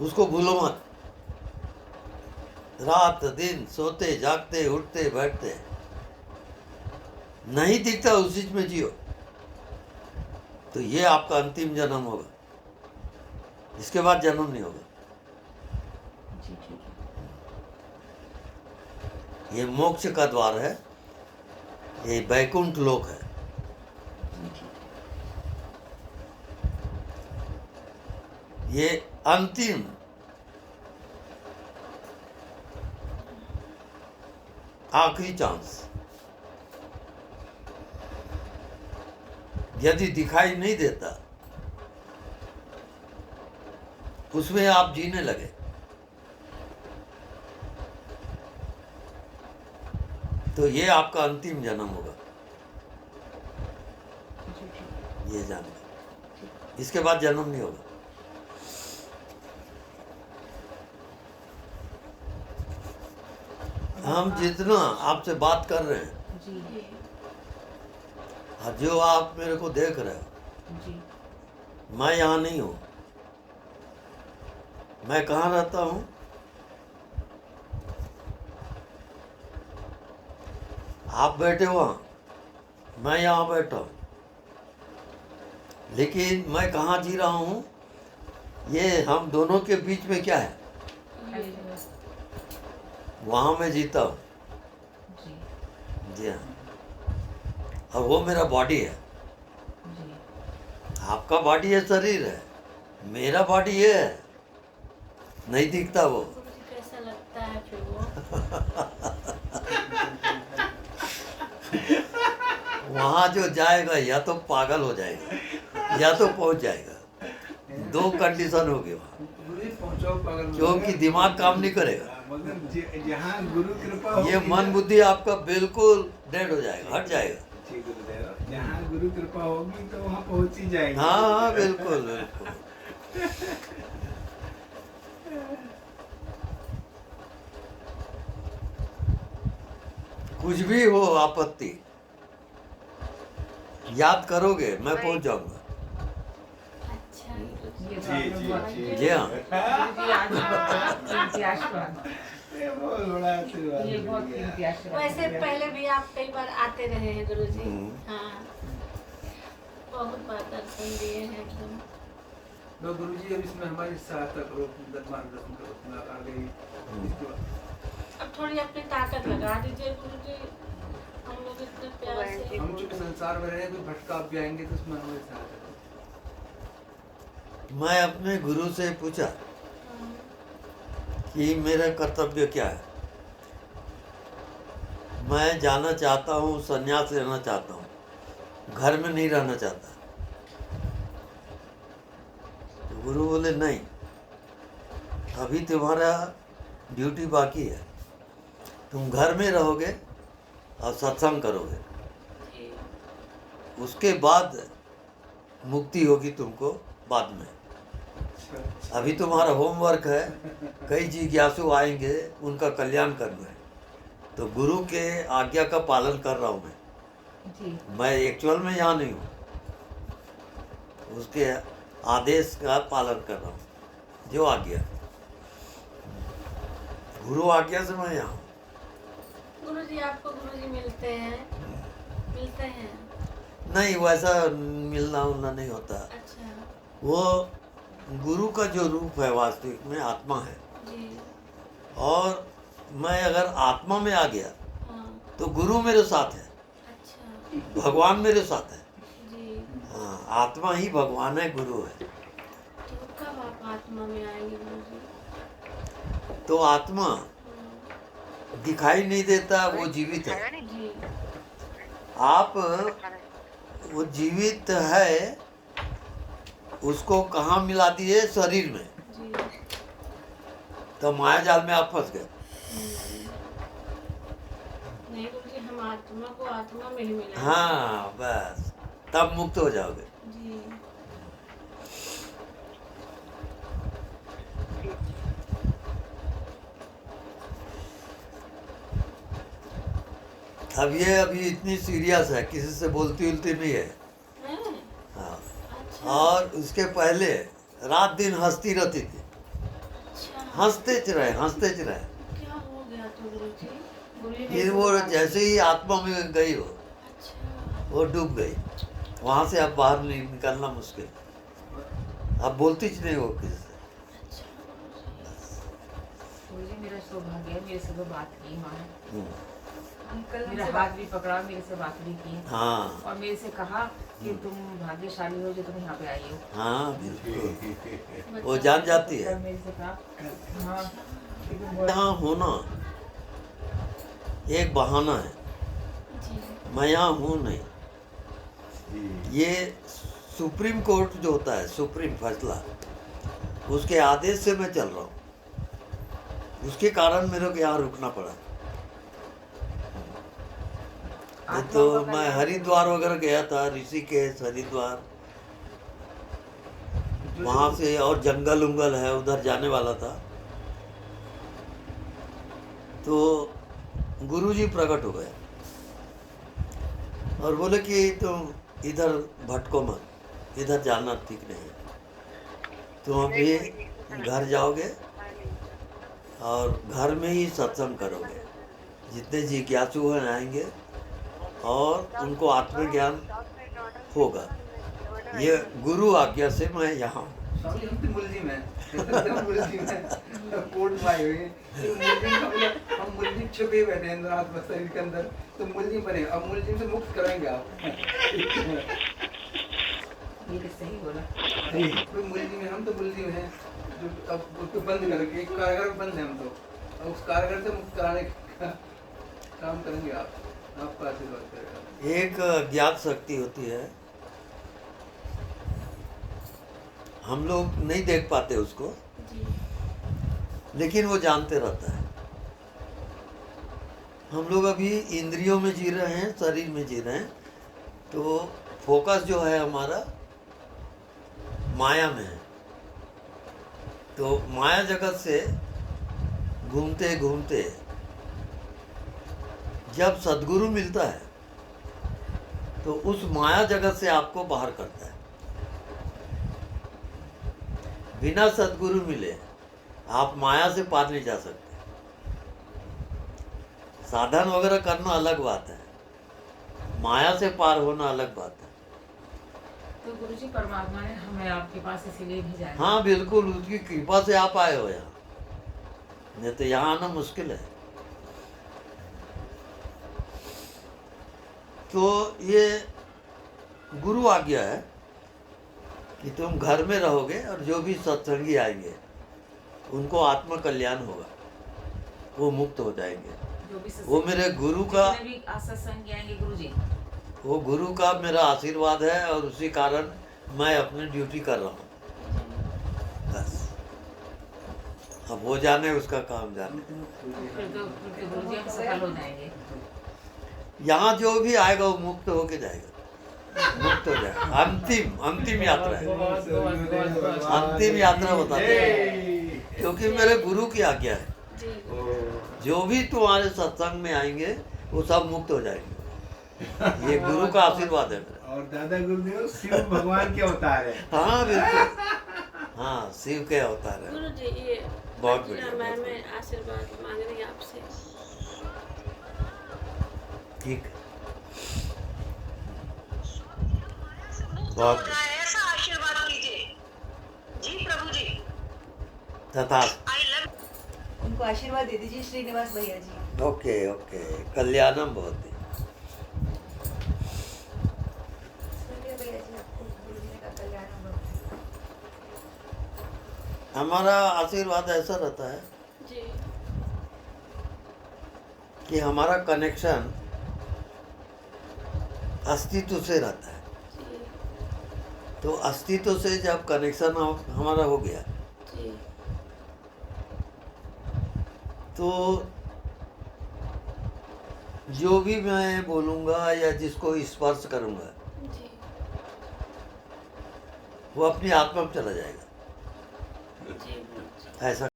उसको भूलो मत। रात दिन सोते जागते उठते बैठते नहीं दिखता, उसी में जियो। तो ये आपका अंतिम जन्म होगा, इसके बाद जन्म नहीं होगा। जी ठीक है। ये मोक्ष का द्वार है, ये वैकुंठ लोक है। जी ठीक ये अंतिम आखिरी चांस। यदि दिखाई नहीं देता उसमें आप जीने लगे तो ये आपका अंतिम जन्म होगा, जी ठीक है। ये जान लो। इसके बाद जन्म नहीं होगा। हम जितना आपसे बात कर रहे हैं जी और जो आप मेरे को देख रहे हो, जी मैं यहाँ नहीं हूँ। मैं कहाँ रहता हूँ? आप बैठे हो वहाँ, मैं यहाँ बैठा हूँ। लेकिन मैं कहाँ जी रहा हूँ, ये हम दोनों के बीच में क्या है, वहाँ मैं जीता हूँ। जी जी हाँ। और वो मेरा बॉडी है। जी आपका बॉडी है, शरीर है, मेरा बॉडी ये है, नहीं दिखता वो। गुरुजी कैसा लगता है फिर वो? वहाँ जो जाएगा या तो पागल हो जाएगा या तो पहुँच जाएगा। दो कंडीशन होगी वहाँ, गुरु पहुंचो पागल हो क्योंकि जाएगा। दिमाग काम नहीं करेगा। मगर जहाँ गुरु कृपा ये होगी मन ना- बुद्धि आपका बिल्कुल डेड हो जाएगा, हट जाएगा। जी गुरुदेव, जहाँ गुरु कृपा होगी तो वहाँ पहुंच ही जाएगी। हाँ हाँ, बिल्कुल बिल्कुल। कुछ भी हो आपत्ति, याद करोगे मैं पहुंच जाऊंगा। अच्छा ये तो जी, आपने जी, बहुत- जी। जी हाँ। गुरुजी आज बहुत कीमती आशीर्वाद। ये बहुत बड़ा आशीर्वाद ये मिल बहुत गया। कीमती आशीर्वाद वैसे दिया। पहले भी आप कई बार आते रहे हैं गुरुजी। हम्म। हाँ, बहुत बार दर्शन दिए हैं एकदम। तो गुरुजी अब इसमें हमारी सहायता करो, मार्गदर्शन करो, मैं आ गई इसके बाद। अब थोड़ी अपनी ताकत लगा दीजिए गुरुजी, हम लोग इतने प्यार से। हम चूंकि संसार में रहे, कोई भटका भी आएंगे तो उसमें हमारी सहायता करो। मैं अपने गुरु से पूछा हाँ, कि मेरा कर्तव्य क्या है। मैं जाना चाहता हूँ, संन्यास लेना चाहता हूँ, घर में नहीं रहना चाहता। तो गुरु बोले नहीं, अभी तुम्हारा ड्यूटी बाकी है, तुम घर में रहोगे और सत्संग करोगे, जी, उसके बाद मुक्ति होगी तुमको बाद में। अच्छा, अभी तुम्हारा होमवर्क है, कई जिज्ञासु आएंगे, उनका कल्याण करना है। तो गुरु के आज्ञा का पालन कर रहा हूँ जी मैं एक्चुअल में यहाँ नहीं हूँ, उसके आदेश का पालन कर रहा हूँ, जो आज्ञा, गुरु आज्ञा से मैं यहाँ हूँ। गुरुजी आपको गुरुजी मिलते हैं। नहीं, वैसा मिलना उलना नहीं होता। अच्छा वो गुरु का जो रूप है वास्तविक में आत्मा है, जी, और मैं अगर आत्मा में आ गया हाँ, तो गुरु मेरे साथ है, अच्छा भगवान मेरे साथ है। जी। हाँ, आत्मा ही भगवान है, गुरु है। तो कब आप आत्मा में आएंगे गुरुजी? तो आत्मा दिखाई नहीं देता, वो जीवित है। जी, आप वो जीवित है, उसको कहाँ मिला दिए? शरीर में। जी, तो माया जाल में आप फंस गए। नहीं गुरुजी, हम आत्मा को आत्मा में ही मिला। हाँ बस, तब मुक्त हो जाओगे। जी, अब ये अभी इतनी सीरियस है, किसी से बोलती उलती नहीं है। हैं? हाँ, अच्छा, और उसके पहले रात दिन हंसती रहती थी। हंसते च रहे। क्या हो गया तो गुरुजी? गुरुजी फिर वो जैसे ही आत्मा में गई अच्छा वो डूब गई। वहां से अब बाहर निकलना मुश्किल। अब बोलती च नहीं वो किसी से। अच्छा गुरुजी मेरा सौभाग्य है, मेरे से वो बात की माँ ने। हम्म, अंकल मेरा हमसे हाथ भी पकड़ा, मेरे से बात भी की हाँ और मेरे से कहा कि तुम भाग्यशाली हो जो तुम यहाँ पे आई हो। हाँ बिल्कुल वो जान जाती है। तब मेरे से कहा हाँ कि तुम बहुत- यहाँ होना एक बहाना है। जी मैं यहाँ हूँ नहीं। ये सुप्रीम कोर्ट जो होता है, सुप्रीम फैसला, उसके आदेश से मैं चल रहा हूँ। उसके कारण मेरे को यहाँ रुकना पड़ा। नहीं तो आत्मा का मैं कल्याण- हरिद्वार वगैरह गया था, ऋषिकेश, हरिद्वार, वहाँ से और जंगल उंगल है उधर जाने वाला था। तो गुरुजी प्रकट हो गए और बोले कि तुम इधर भटको मत, इधर जाना ठीक नहीं है। तुम अभी घर जाओगे और घर में ही सत्संग करोगे। जितने जिज्ञासु हैं आएंगे और उनको आत्मज्ञान होगा। ये गुरु आज्ञा से मैं यहाँ हूँ। स्वामी हम तो मुलजिम हैं। मुलजिम हैं, कोर्ट में आए हुए हैं। तो मुलजिम का मतलब हम मुलजिम छुपे बैठे हैं अंदर आत्मा शरीर के अंदर, तो मुलजिम बने। अब मुलजिम से मुक्त कराएंगे आप। ये तो सही बोला। कोई मुलजिम है, हम तो मुलजिम हैं जो अब उसको बंद करके एक कारागार में बंद है हम तो। अब उस कारागार से मुक्त कराने का काम करेंगे आप। आपका आशीर्वाद करेगा। एक ज्ञात शक्ति होती है, हम लोग नहीं देख पाते उसको, जी लेकिन वो जानते रहता है। हम लोग अभी इंद्रियों में जी रहे हैं, शरीर में जी रहे हैं, तो फोकस जो है हमारा माया में है। तो माया जगत से घूमते घूमते जब सद्गुरु मिलता है तो उस माया जगत से आपको बाहर करता है। बिना सद्गुरु मिले आप माया से पार नहीं जा सकते। साधन वगैरह करना अलग बात है, माया से पार होना अलग बात है। तो गुरुजी परमात्मा ने हमें आपके पास इसीलिए भेजा है। हाँ बिल्कुल, उसकी कृपा से आप आए हो यहाँ, नहीं तो यहाँ आना मुश्किल है। तो ये गुरु आज्ञा है कि तुम घर में रहोगे और जो भी सत्संगी आएंगे उनको आत्म कल्याण होगा, वो मुक्त हो जाएंगे। जो भी वो मेरे गुरु का, जितने भी सत्संग आएंगे गुरुजी, वो गुरु का मेरा आशीर्वाद है और उसी कारण मैं अपनी ड्यूटी कर रहा हूँ। बस अब वो जाने उसका काम जाने। फिर तो गुरुजी हम सफल हो जाएंगे। यहाँ जो भी आएगा वो मुक्त होके जाएगा, मुक्त हो जाएगा। अंतिम यात्रा है, अंतिम यात्रा बताते हैं, क्योंकि मेरे गुरु की आज्ञा है। जी जो भी तुम्हारे सत्संग में आएंगे वो सब मुक्त हो जाएंगे। ये गुरु का आशीर्वाद है मेरा। और दादा गुरुदेव शिव भगवान के अवतार है। हाँ बिल्कुल, हाँ शिव के अवतार है। गुरुजी ये बहुत आज बढ़िया, रामायण बहुत में आशीर्वाद मांग रही हैं आपसे। ठीक, बहुत बढ़िया। ऐसा आशीर्वाद कीजिए जी प्रभु जी। तथा आई लव उनको आशीर्वाद दे दीजिए श्रीनिवास भैया जी। ओके ओके, कल्याणम भवति। सुनिए भैया जी, आपको गुरुजी ने कहा कल्याण हो। हमारा आशीर्वाद ऐसा रहता है जी कि हमारा कनेक्शन अस्तित्व से रहता है। जी तो अस्तित्व से जब कनेक्शन हमारा हो गया जी तो जो भी मैं बोलूँगा या जिसको स्पर्श करूँगा जी वो अपनी आत्मा में चला जाएगा। जी ऐसा